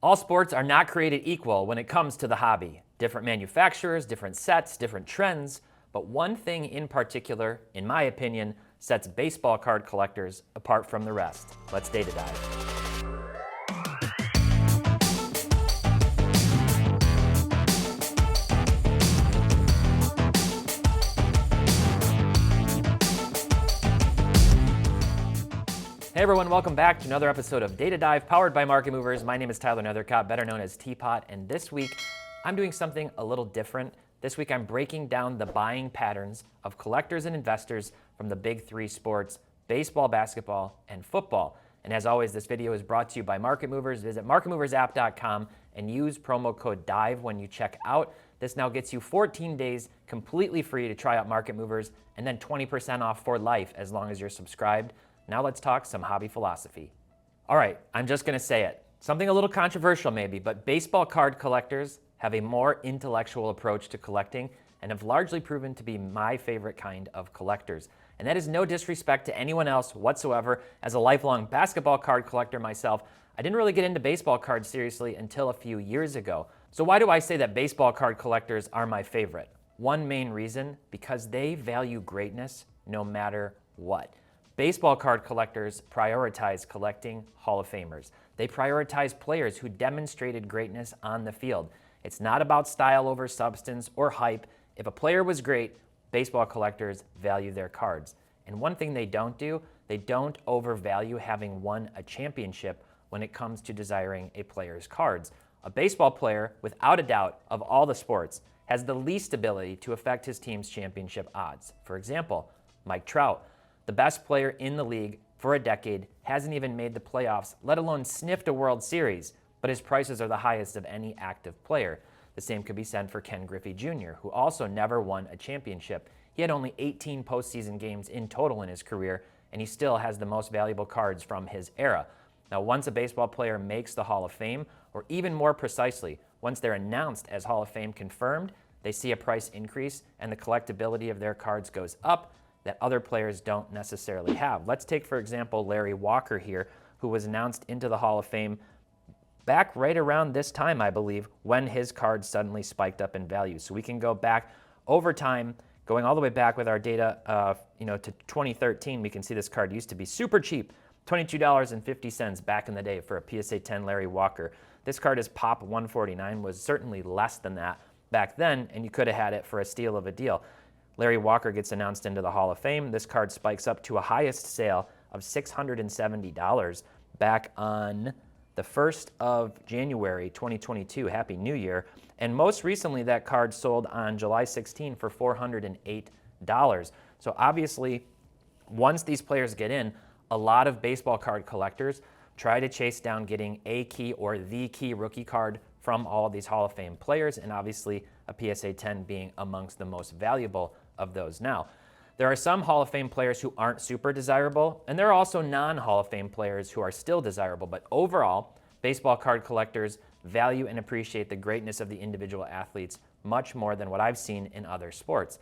All sports are not created equal when it comes to the hobby. Different manufacturers, different sets, different trends, but one thing in particular, in my opinion, sets baseball card collectors apart from the rest. Let's data dive. Hey everyone, welcome back to another episode of Data Dive powered by Market Movers. My name is Tyler Nethercott, better known as Teapot, and this week I'm doing something a little different. This week I'm breaking down the buying patterns of collectors and investors from the big three sports, baseball, basketball, and football. And as always, this video is brought to you by Market Movers. Visit marketmoversapp.com and use promo code DIVE when you check out. This now gets you 14 days completely free to try out Market Movers and then 20% off for life as long as you're subscribed. Now let's talk some hobby philosophy. All right, I'm just gonna say it. Something a little controversial maybe, but baseball card collectors have a more intellectual approach to collecting and have largely proven to be my favorite kind of collectors. And that is no disrespect to anyone else whatsoever. As a lifelong basketball card collector myself, I didn't really get into baseball cards seriously until a few years ago. So why do I say that baseball card collectors are my favorite? One main reason, because they value greatness no matter what. Baseball card collectors prioritize collecting Hall of Famers. They prioritize players who demonstrated greatness on the field. It's not about style over substance or hype. If a player was great, baseball collectors value their cards. And one thing they don't do, they don't overvalue having won a championship when it comes to desiring a player's cards. A baseball player, without a doubt, of all the sports, has the least ability to affect his team's championship odds. For example, Mike Trout, the best player in the league for a decade, hasn't even made the playoffs, let alone sniffed a World Series, but his prices are the highest of any active player. The same could be said for Ken Griffey Jr., who also never won a championship. He had only 18 postseason games in total in his career, and he still has the most valuable cards from his era. Now, once a baseball player makes the Hall of Fame, or even more precisely, once they're announced as Hall of Fame confirmed, they see a price increase and the collectability of their cards goes up that other players don't necessarily have. Let's take, for example, Larry Walker here, who was announced into the Hall of Fame back right around this time, I believe, when his cards suddenly spiked up in value. So we can go back over time, going all the way back with our data to 2013. We can see this card used to be super cheap, $22.50 back in the day for a PSA 10 Larry Walker. This card is pop 149, was certainly less than that back then, and you could have had it for a steal of a deal. Larry Walker gets announced into the Hall of Fame. This card spikes up to a highest sale of $670 back on the 1st of January 2022. Happy New Year. And most recently, that card sold on July 16 for $408. So obviously, once these players get in, a lot of baseball card collectors try to chase down getting a key or the key rookie card from all of these Hall of Fame players, and obviously a PSA 10 being amongst the most valuable of those. Now, there are some Hall of Fame players who aren't super desirable, and there are also non-Hall of Fame players who are still desirable, but overall, baseball card collectors value and appreciate the greatness of the individual athletes much more than what I've seen in other sports.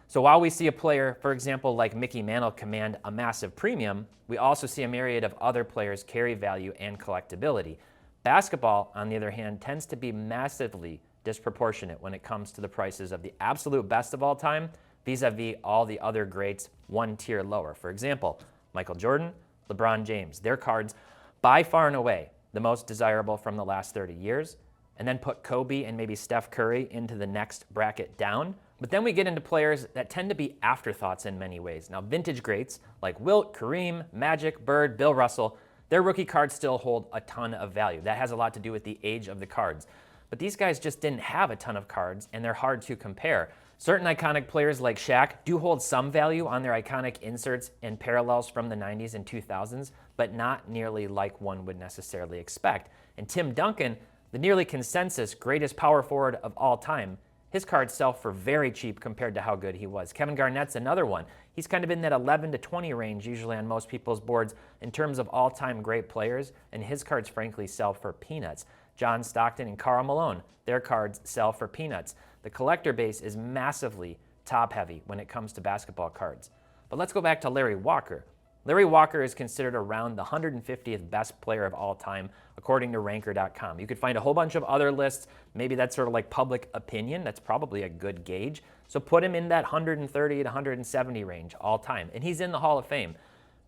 So while we see a player, for example, like Mickey Mantle command a massive premium, we also see a myriad of other players carry value and collectability. Basketball, on the other hand, tends to be massively disproportionate when it comes to the prices of the absolute best of all time vis-a-vis all the other greats one tier lower. For example, Michael Jordan, LeBron James, their cards by far and away the most desirable from the last 30 years, and then put Kobe and maybe Steph Curry into the next bracket down. But then we get into players that tend to be afterthoughts in many ways. Now, vintage greats like Wilt, Kareem, Magic, Bird, Bill Russell, their rookie cards still hold a ton of value. That has a lot to do with the age of the cards. But these guys just didn't have a ton of cards, and they're hard to compare. Certain iconic players like Shaq do hold some value on their iconic inserts and parallels from the 90s and 2000s, but not nearly like one would necessarily expect. And Tim Duncan, the nearly consensus greatest power forward of all time, his cards sell for very cheap compared to how good he was. Kevin Garnett's another one. He's kind of in that 11 to 20 range usually on most people's boards in terms of all-time great players, and his cards frankly sell for peanuts. John Stockton and Karl Malone, their cards sell for peanuts. The collector base is massively top-heavy when it comes to basketball cards. But let's go back to Larry Walker. Larry Walker is considered around the 150th best player of all time, according to Ranker.com. You could find a whole bunch of other lists. Maybe that's sort of like public opinion. That's probably a good gauge. So put him in that 130 to 170 range all time. And he's in the Hall of Fame.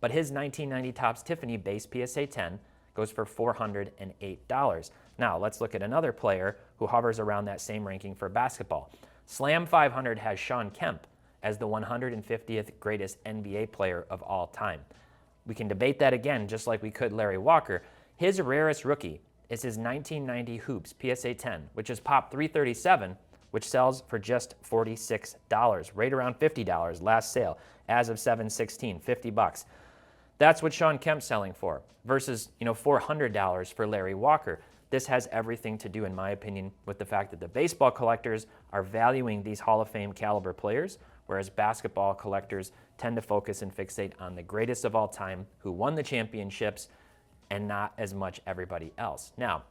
But his 1990 Topps Tiffany base PSA 10 goes for $408. Now, let's look at another player who hovers around that same ranking for basketball. Slam 500 has Shawn Kemp as the 150th greatest NBA player of all time. We can debate that again, just like we could Larry Walker. His rarest rookie is his 1990 Hoops PSA 10, which is Pop 337, which sells for just $46, right around $50 last sale as of 7/16, $50. That's what Shawn Kemp's selling for versus, $400 for Larry Walker. This has everything to do, in my opinion, with the fact that the baseball collectors are valuing these Hall of Fame caliber players, whereas basketball collectors tend to focus and fixate on the greatest of all time who won the championships and not as much everybody else. Now,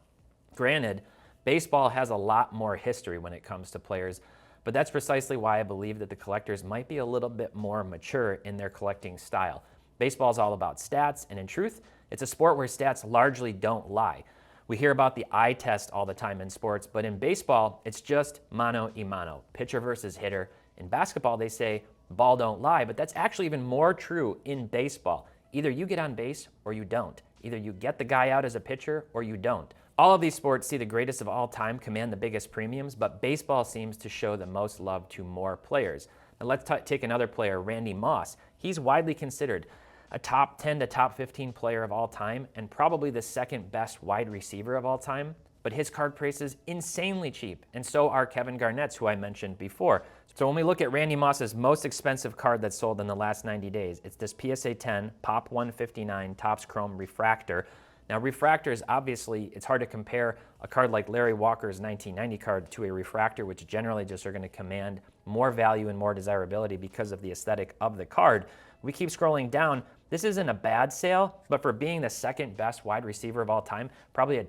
granted, baseball has a lot more history when it comes to players, but that's precisely why I believe that the collectors might be a little bit more mature in their collecting style. Baseball is all about stats, and in truth, it's a sport where stats largely don't lie. We hear about the eye test all the time in sports, but in baseball, it's just mano y mano, pitcher versus hitter. In basketball, they say ball don't lie, but that's actually even more true in baseball. Either you get on base or you don't. Either you get the guy out as a pitcher or you don't. All of these sports see the greatest of all time command the biggest premiums, but baseball seems to show the most love to more players. Now let's take another player, Randy Moss. He's widely considered a top 10 to top 15 player of all time and probably the second best wide receiver of all time, but his card price is insanely cheap, and so are Kevin Garnett's, who I mentioned before. So when we look at Randy Moss's most expensive card that's sold in the last 90 days, it's this PSA 10 Pop 159 Topps Chrome Refractor. Now refractors, obviously, it's hard to compare a card like Larry Walker's 1990 card to a refractor, which generally just are going to command more value and more desirability because of the aesthetic of the card. We keep scrolling down. This isn't a bad sale, but for being the second best wide receiver of all time, probably a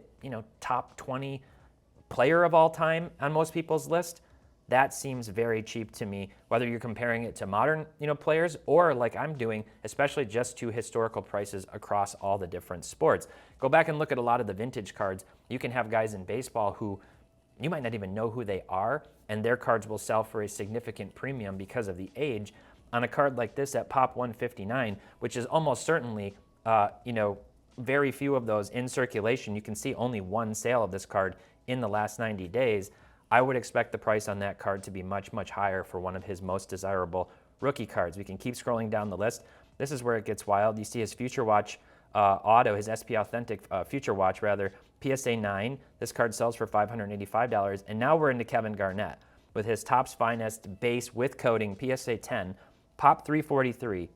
top 20 player of all time on most people's list, that seems very cheap to me, whether you're comparing it to modern players or like I'm doing, especially just to historical prices across all the different sports. Go back and look at a lot of the vintage cards. You can have guys in baseball who you might not even know who they are, and their cards will sell for a significant premium because of the age. On a card like this at Pop 159, which is almost certainly, very few of those in circulation. You can see only one sale of this card in the last 90 days. I would expect the price on that card to be much, much higher for one of his most desirable rookie cards. We can keep scrolling down the list. This is where it gets wild. You see his Future Watch auto, his SP Authentic Future Watch, PSA 9. This card sells for $585. And now we're into Kevin Garnett with his Topps Finest base with coating PSA 10, Pop 343.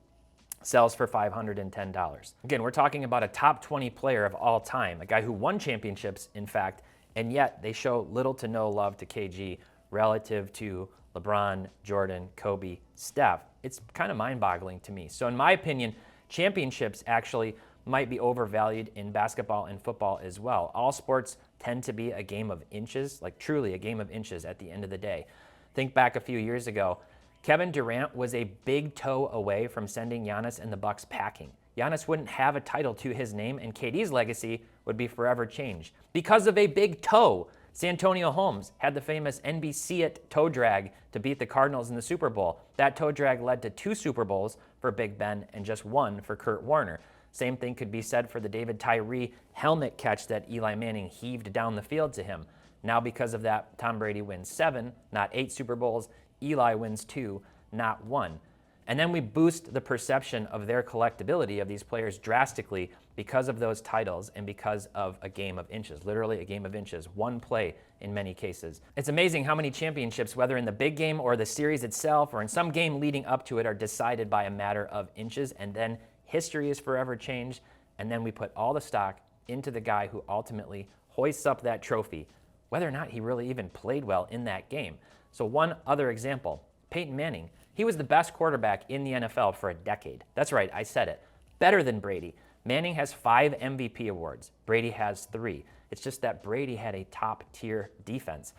Sells for $510. Again, we're talking about a top 20 player of all time, a guy who won championships, in fact, and yet they show little to no love to KG relative to LeBron, Jordan, Kobe, Steph. It's kind of mind-boggling to me. So in my opinion, championships actually might be overvalued in basketball and football as well. All sports tend to be a game of inches, like truly a game of inches at the end of the day. Think back a few years ago, Kevin Durant was a big toe away from sending Giannis and the Bucks packing. Giannis wouldn't have a title to his name, and KD's legacy would be forever changed. Because of a big toe, Santonio Holmes had the famous NBC-it toe drag to beat the Cardinals in the Super Bowl. That toe drag led to 2 Super Bowls for Big Ben and just 1 for Kurt Warner. Same thing could be said for the David Tyree helmet catch that Eli Manning heaved down the field to him. Now because of that, Tom Brady wins 7, not 8 Super Bowls. Eli wins 2, not 1. And then we boost the perception of their collectability of these players drastically because of those titles and because of a game of inches, literally a game of inches, one play in many cases. It's amazing how many championships, whether in the big game or the series itself or in some game leading up to it, are decided by a matter of inches, and then history is forever changed, and then we put all the stock into the guy who ultimately hoists up that trophy, whether or not he really even played well in that game. So one other example, Peyton Manning. He was the best quarterback in the NFL for a decade. That's right, I said it. Better than Brady. Manning has 5 MVP awards. Brady has 3. It's just that Brady had a top-tier defense.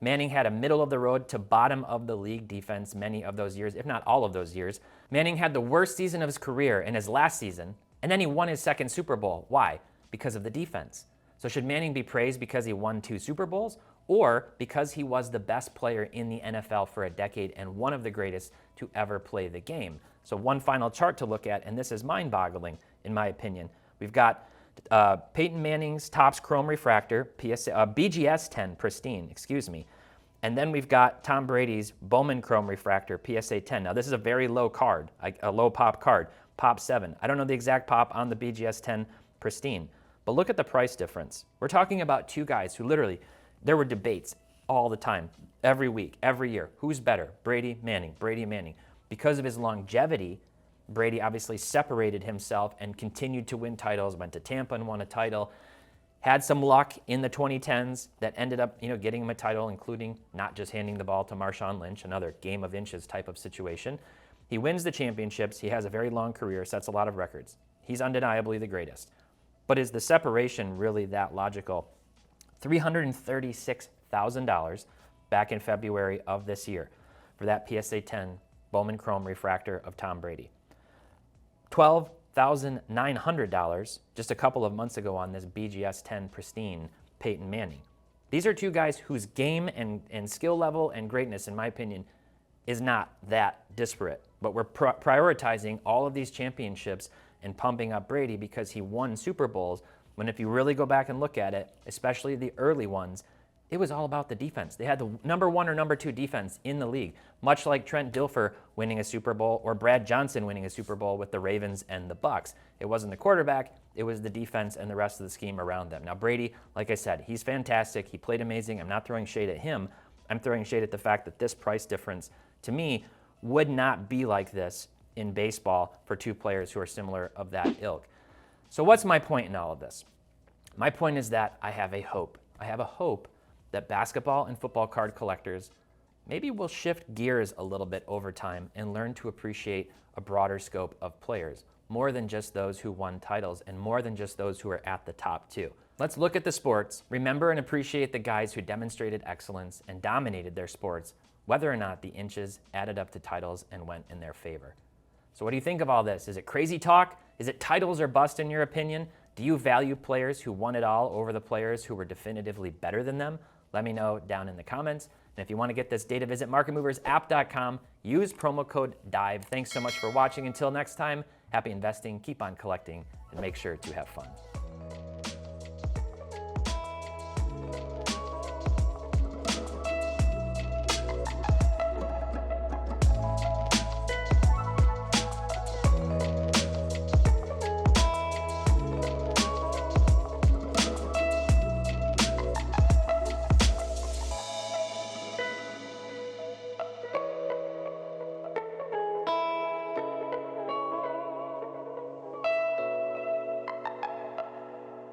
Manning had a middle of the road to bottom of the league defense many of those years, if not all of those years. Manning had the worst season of his career in his last season, and then he won his second Super Bowl. Why? Because of the defense. So should Manning be praised because he won 2 Super Bowls, or because he was the best player in the NFL for a decade and one of the greatest to ever play the game? So one final chart to look at, and this is mind-boggling in my opinion. We've got Peyton Manning's Topps Chrome Refractor, BGS 10 Pristine, and then we've got Tom Brady's Bowman Chrome Refractor, PSA 10. Now this is a very low card, a low pop card, pop 7. I don't know the exact pop on the BGS 10 Pristine, but look at the price difference. We're talking about 2 guys who literally, there were debates all the time, every week, every year. Who's better, Brady, Manning, Brady, Manning? Because of his longevity, Brady obviously separated himself and continued to win titles, went to Tampa and won a title, had some luck in the 2010s that ended up, getting him a title, including not just handing the ball to Marshawn Lynch, another game of inches type of situation. He wins the championships. He has a very long career, sets a lot of records. He's undeniably the greatest. But is the separation really that logical? $336,000 back in February of this year for that PSA 10 Bowman Chrome Refractor of Tom Brady. $12,900 just a couple of months ago on this BGS 10 Pristine Peyton Manning. These are 2 guys whose game and skill level and greatness, in my opinion, is not that disparate. But we're prioritizing all of these championships and pumping up Brady because he won Super Bowls, when if you really go back and look at it, especially the early ones, it was all about the defense. They had the number 1 or number 2 defense in the league, much like Trent Dilfer winning a Super Bowl or Brad Johnson winning a Super Bowl with the Ravens and the Bucs. It wasn't the quarterback, it was the defense and the rest of the scheme around them. Now Brady, like I said, he's fantastic. He played amazing. I'm not throwing shade at him. I'm throwing shade at the fact that this price difference, to me, would not be like this in baseball for 2 players who are similar of that ilk. So what's my point in all of this? My point is that I have a hope. I have a hope that basketball and football card collectors maybe will shift gears a little bit over time and learn to appreciate a broader scope of players, more than just those who won titles and more than just those who are at the top too. Let's look at the sports, remember and appreciate the guys who demonstrated excellence and dominated their sports, whether or not the inches added up to titles and went in their favor. So what do you think of all this? Is it crazy talk? Is it titles or bust in your opinion? Do you value players who won it all over the players who were definitively better than them? Let me know down in the comments. And if you want to get this data, visit marketmoversapp.com. Use promo code DIVE. Thanks so much for watching. Until next time, happy investing, keep on collecting, and make sure to have fun.